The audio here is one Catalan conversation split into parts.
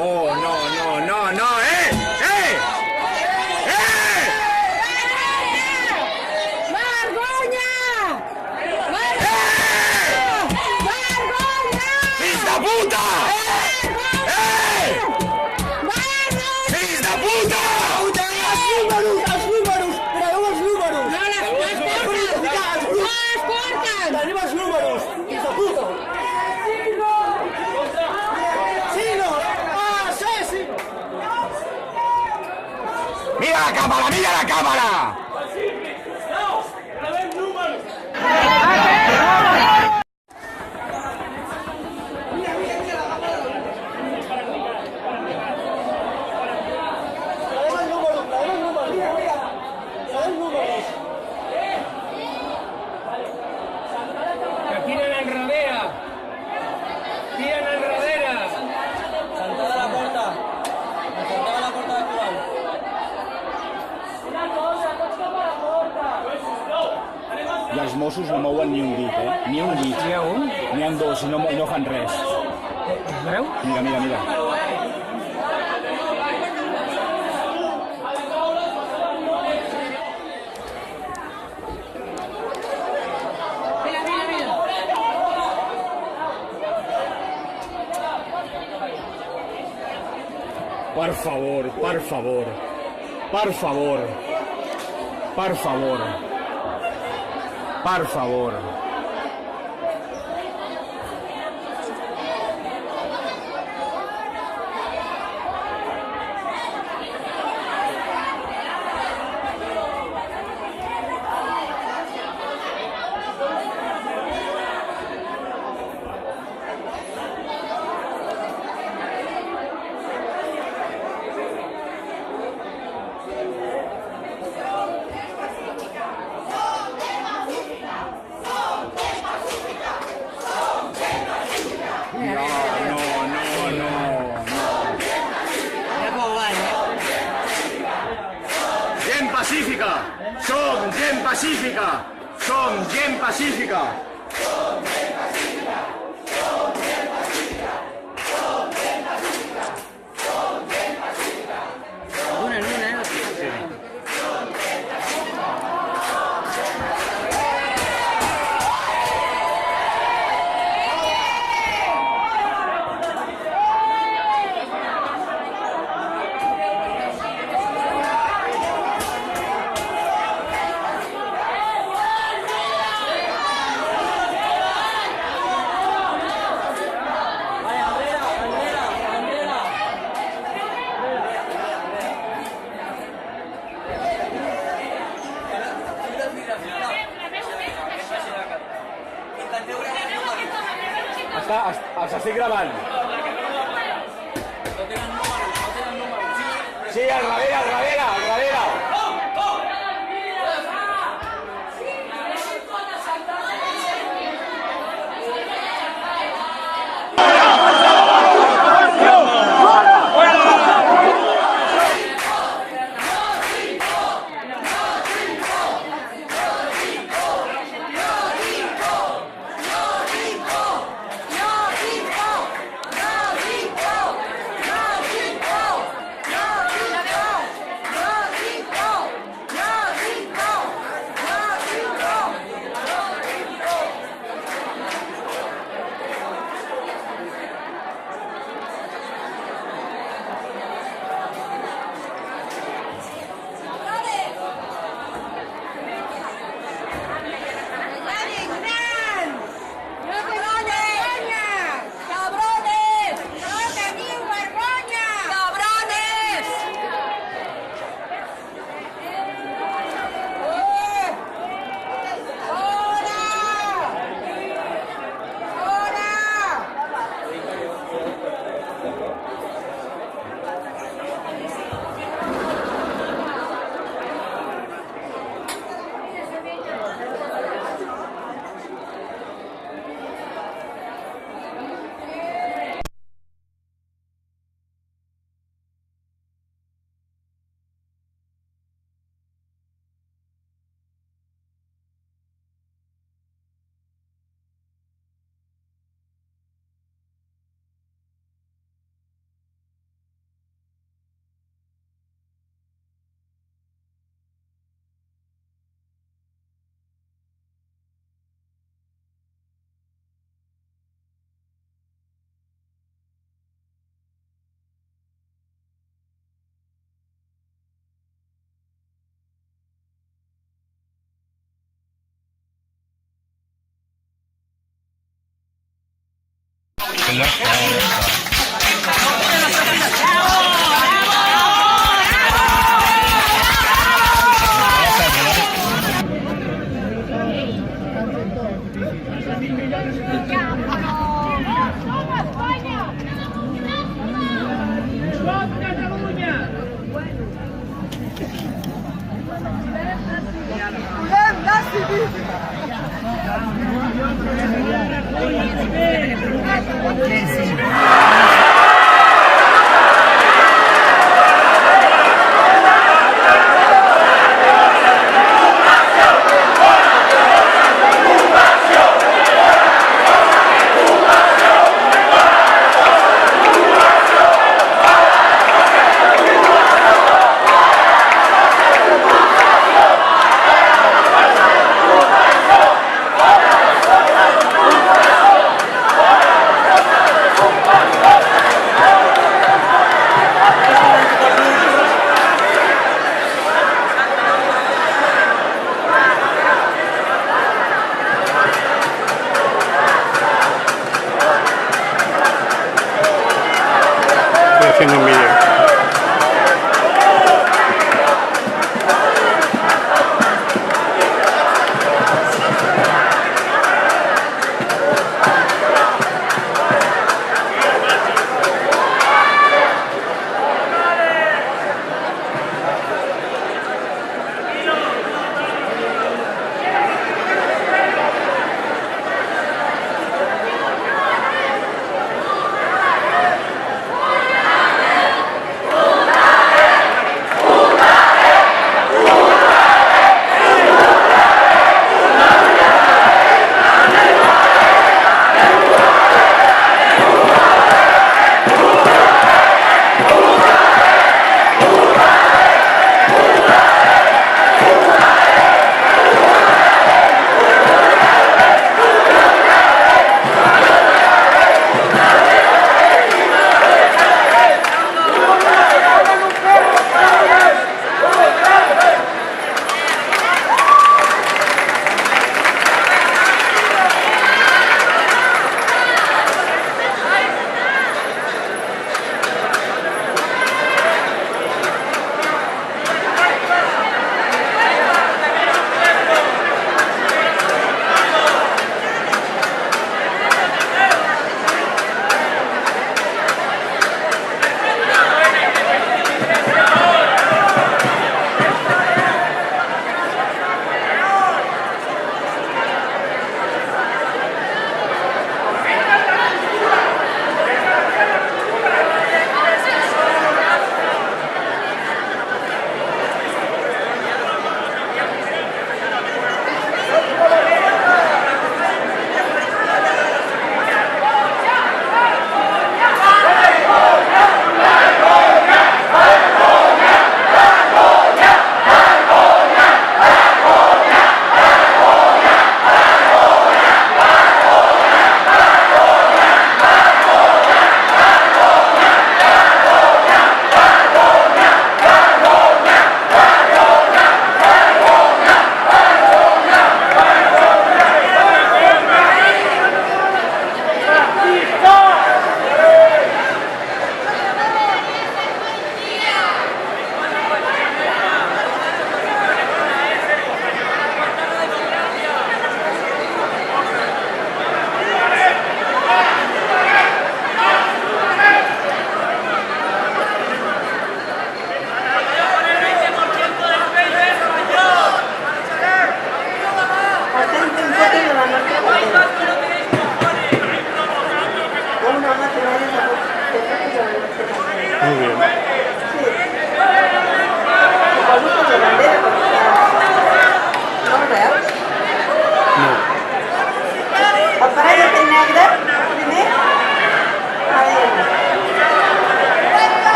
Oh, no, ¡eh! Vergonya! Fills de puta! Fills de puta! Els números! Traieu els números! No les porten! Tenim els números! Fills de puta! ¡Signos! ¡Asesino! ¡Mira la cámara, mira la cámara! Tiren enrere! Tiren enrere! Sentada a la porta! Sentada a la porta actual! I els Mossos no mouen ni un dit, Ni un dit. N'hi ha un? N'hi ha dos i no fan res. Veu? Mira. Per favor. Gent pacífica! Som gent pacífica! Els estic gravant. Sí, al darrere. Haciendo un vídeo.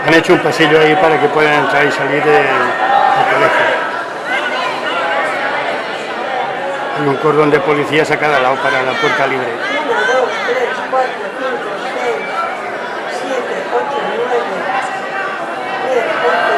Han hecho un pasillo ahí para que puedan entrar y salir del colegio. Hay un cordón de policías a cada lado para la puerta libre. 1, 2, 3, 4, 5, 6, 7, 8, 9, 10, 11,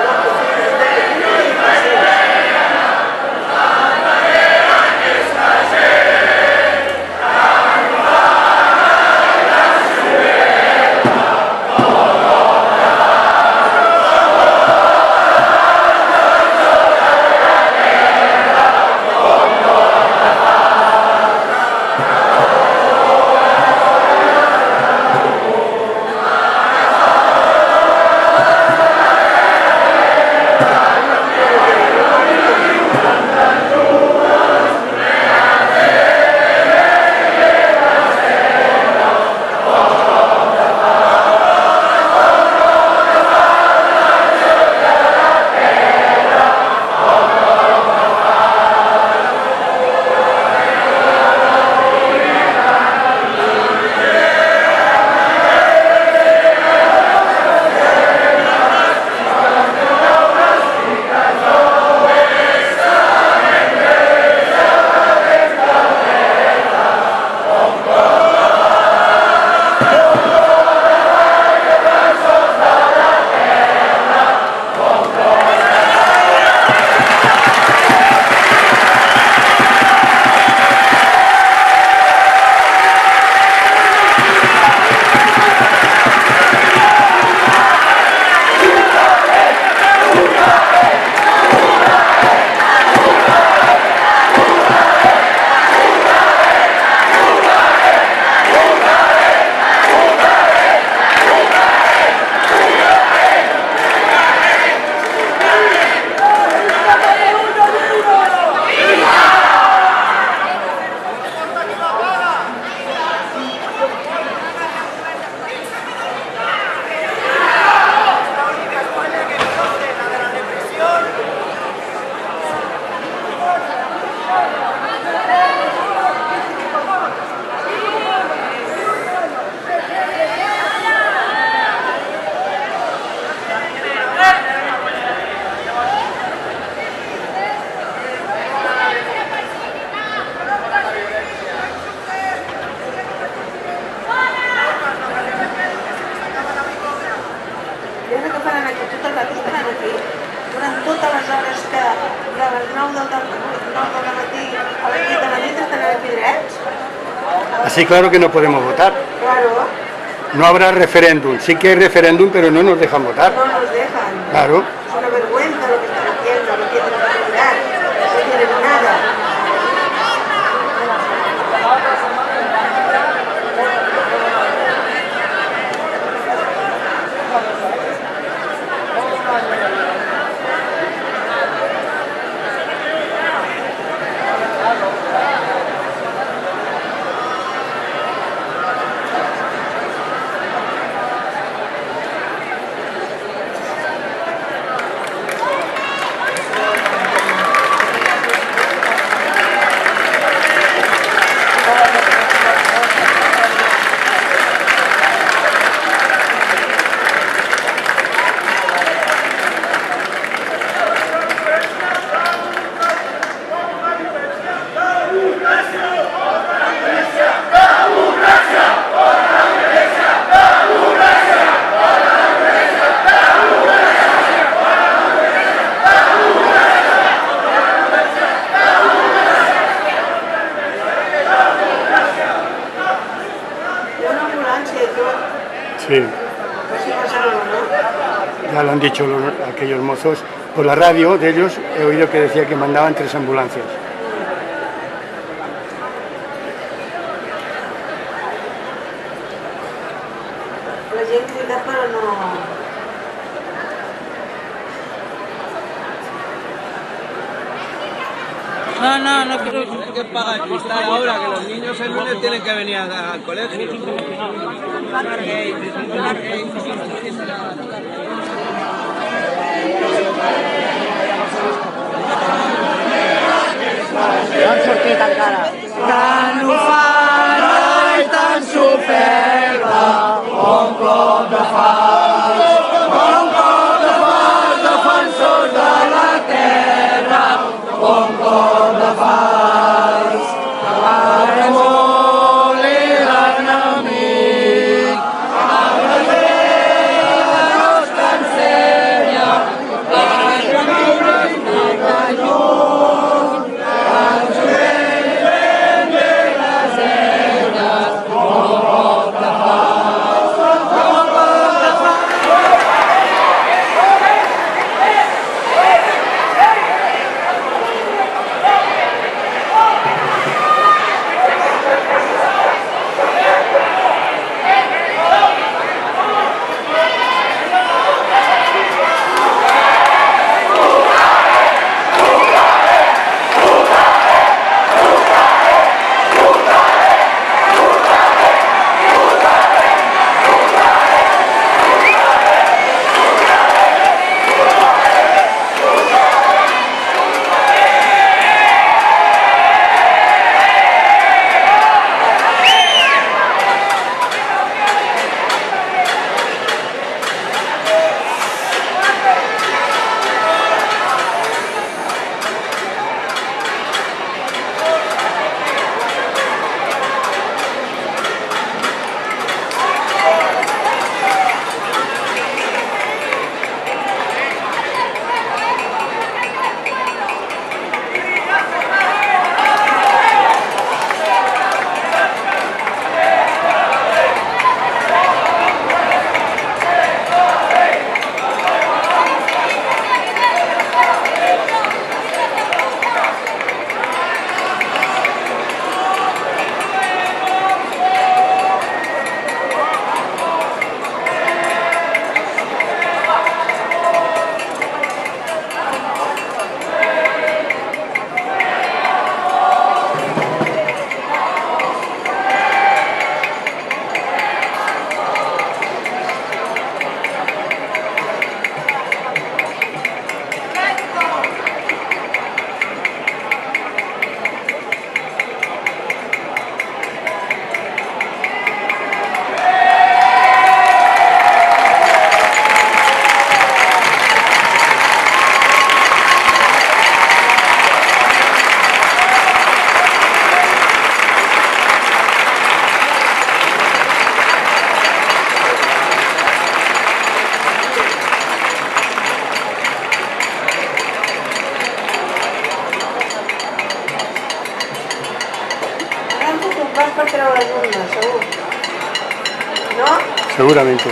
aquí tot el rato, estaran aquí. Durant totes les hores que de les 9 del matí a les 8 de la nit estan aquí drets. Así claro que no podemos votar. Claro, No habrá referéndum. Sí que hay referéndum, pero no nos dejan votar. no nos dejan. Claro. Es una vergüenza lo que están haciendo, no tienen oportunidad, no tienen nada. Sí, ya lo han dicho aquellos mozos. Por la radio de ellos he oído que decía que mandaban 3 ambulancias. La gent crida però no... No quiero que paga el cristal ahora, que los niños el lunes tienen que venir al colegio. Han sortit encara. Tan ufana i tan superba, un cop de fals, defensors de la terra, un cop de fals, ara moli l'enemic, amb la vella nostra ensenya, la camina i la llum, ens ben bé les eines, un cop de fals, les urnes, segur. No? Seguramente.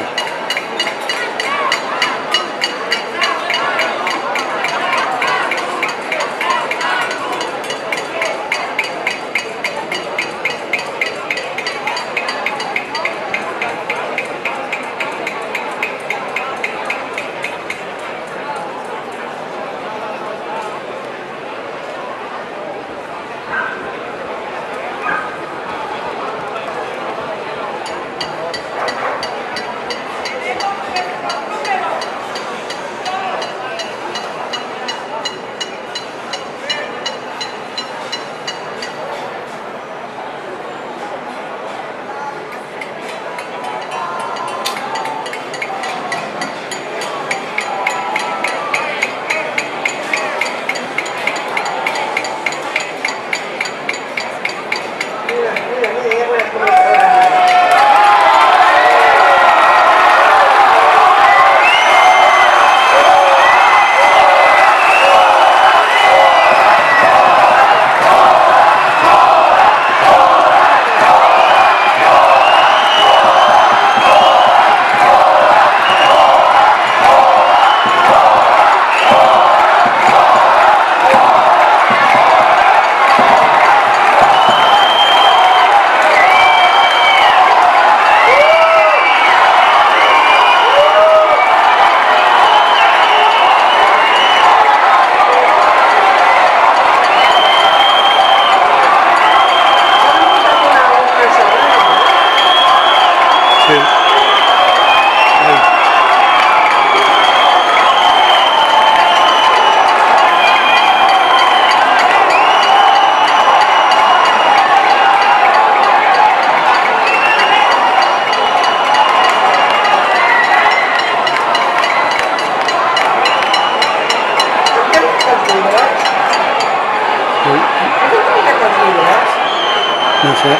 No sé.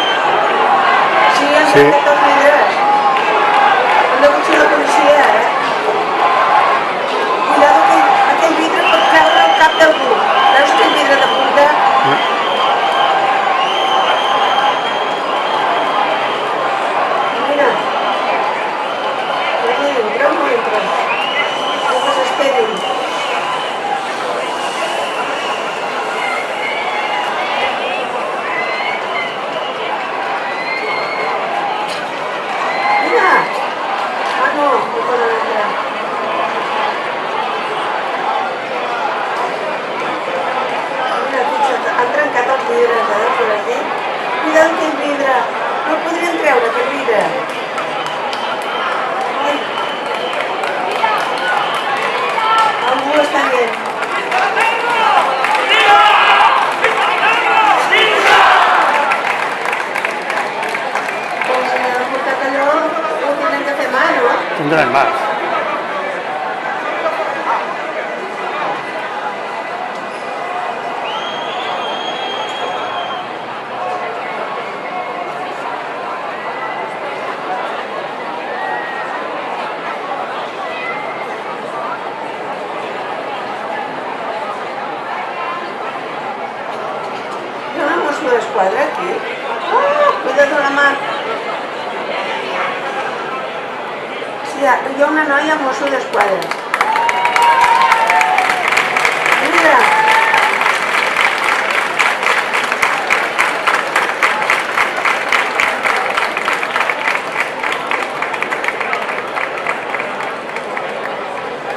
Sí, han trencat els vidres. Han degut ser la policia, Cuidado que aquell vidre pot caure al cap d'algú. Veus aquell vidre de punta? Mira. Entra o no entra? No desesperin. Cuidado aquell vidre, no el podrien treure aquell vidre. Algú està dient. Doncs al portat allò ho tenen que fer mà, no? Tendrán más. D'Esquadra aquí. Oh, cuida't la mà. Sí, hi ha una noia mosso d'Esquadra. Mira.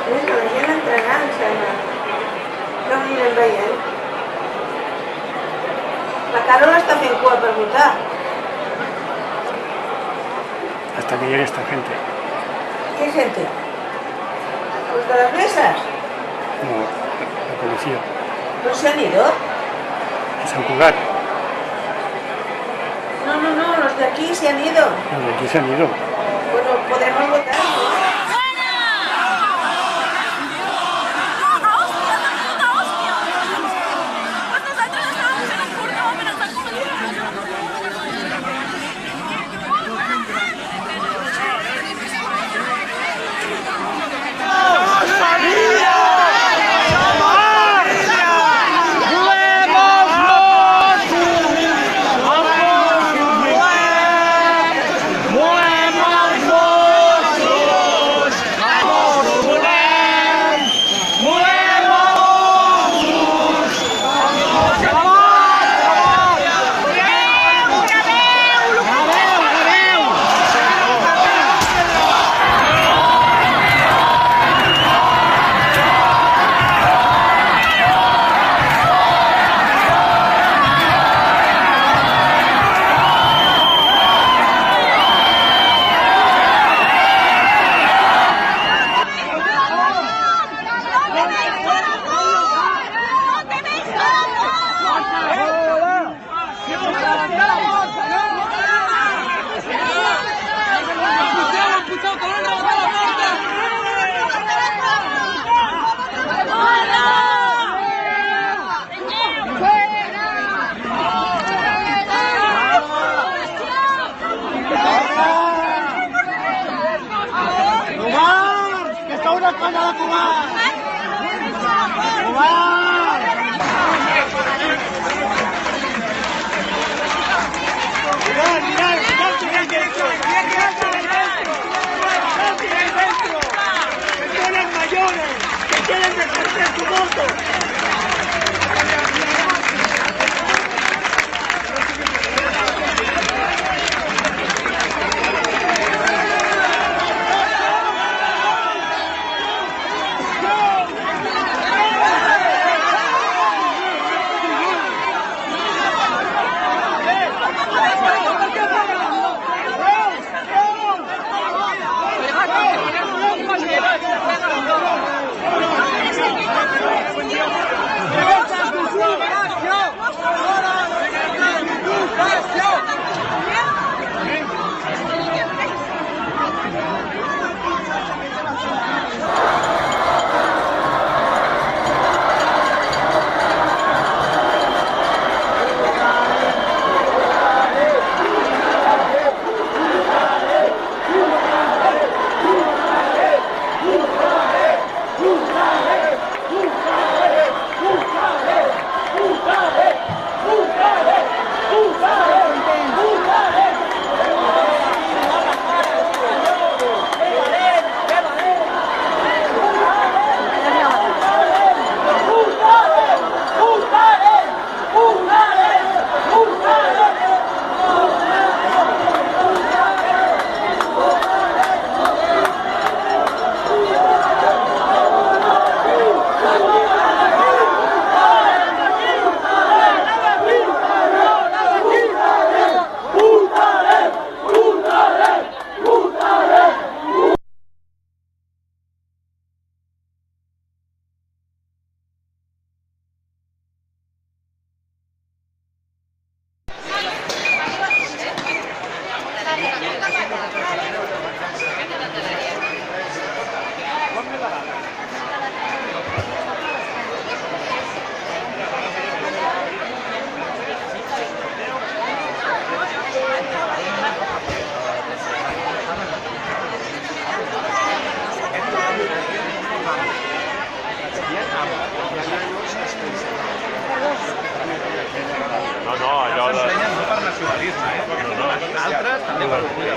Mira, la gent entregant, sembla. No anirem veient. La Carol està fent cua per votar. Hasta que llegue esta gente. ¿Qué gente? ¿Los de las mesas? No, la policía. ¿No se han ido? En San Cugat. No, los de aquí se han ido. Los de aquí se han ido. Bueno, podremos votar, ¿no? nacionalisme, eh? Altres també per orgull.